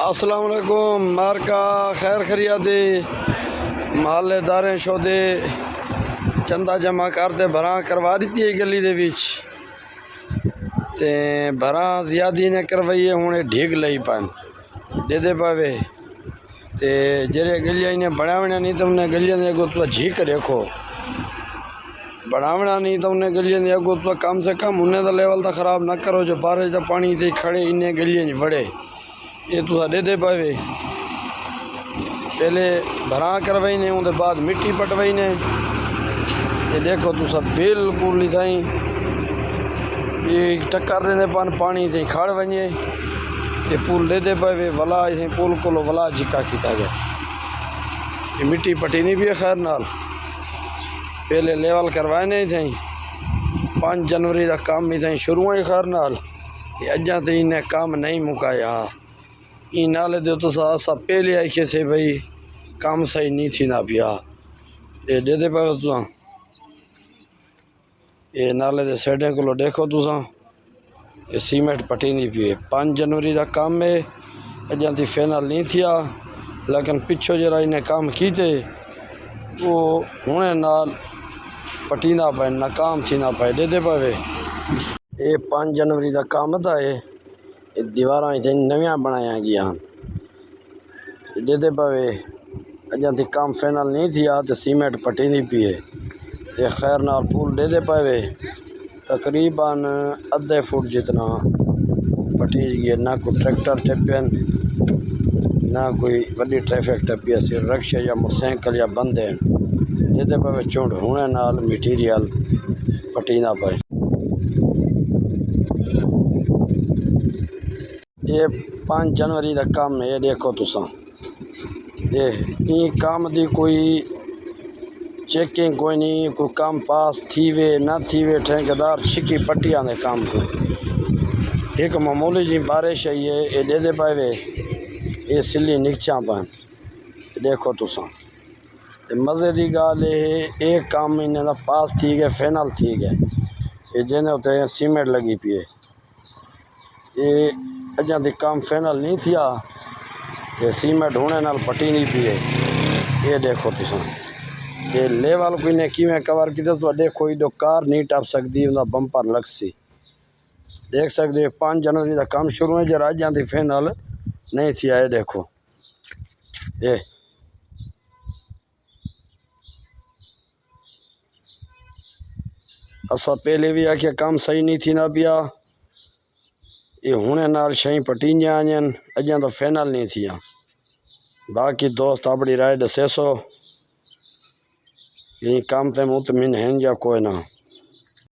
अस्सलाम वालेकुम। मारका खैर खरियादे महल्लेदारें शोदे चंदा जमा करते भरा करवा दी है गली दे विच ते भरा ज़्यादा ने करवाई है। हुणे ढीग लई पान दे पावे ते जेरे गलियां ने बनावना नहीं तो उन्हें गलियां ने अगो तो झीक देखो बनावना नहीं तो उन्हें गलियां ने अगो तो कम से कम उन्हें तो लेवल तो ख़राब ना करो जो बारिश का पानी ते खड़े इन्हें गलियां वड़े ये तुसा दे पावे। पहले भरा करवाई ने उनके बाद मिट्टी पटवाई ने ये देखो तुसा बिल्कुल इथाई ये टक्कर देने पान पानी ते खड़ वने ये पुल दे पावे वला इसे पुल को वला जिका किया गया ये मिट्टी पटी नहीं भी है। खैर नाल पहले लेवल करवाए नहीं थे 5 जनवरी का काम इथाई शुरू है। खैर नाल अजा तो इन्हें काम नहीं मुकाया ई नाले दे तो सा पहले आखे से भाई काम सही नहीं थी ना पिया ये दे पावे तुसा ये नाले दे साइडें को देखो तुसा ये सीमेंट पटी नहीं पी 5 जनवरी का काम है अजा ती फाइनल नहीं थिया लेकिन पिछो जरा इन्हें काम किए वो हुणे नाल पटी ना पाए नाकाम थी ना पाए दे पावे। ये 5 जनवरी का काम था ये दीवार इतने नविया बनाया गया दे पावे अजा ती काम फाइनल नहीं थिया तो सीमेंट पटी नहीं पी है ये खैर नाल पुल दे पावे तकरीबन अद्धे फुट जितना पटी गई ना कोई ट्रैक्टर टप्पन ना कोई वड्डी ट्रैफिक टप्पी सिर्फ रिक्शा या मोटरसाइकिल या बंदे दे पावे चुंड होने नाल मटीरियल पटी ना पाए। ये 5 जनवरी का काम है देखो तुसा ये काम दी कोई चेकिंग कोई नहीं कोई काम पास थी वे ना थी वे ठेकेदार छिकी पट्टी आने काम को एक मामूली जी बारिश है ये दे पावे ये सिली नीचा पान देखो तुसा मज़े की गाल है एक काम इन्हें पास थी गए फाइनल थी गए ये जिन्हें उते सीमेंट लगी पी है ये अजा तक काम फाइनल नहीं थिया ये सीमेंट होने नाल पटी नहीं पी है ये देखो तुसा ये लेवल कोई ने किवें कवर किया तो देखो इडो कार नहीं टप सकती उनका बंपर लग सी देख सकते 5 जनवरी का काम शुरू है जरा अजा तक फाइनल नहीं थिया ये देखो ये असा पहले भी आखिया काम सही नहीं थी ना पिया ये हुणे नाल शई पटींजा आजन अजा तो फाइनल नहीं थिया। बाकी दोस्त अपनी राय दसे सो ये काम ते मुतमिन हैं या कोई ना।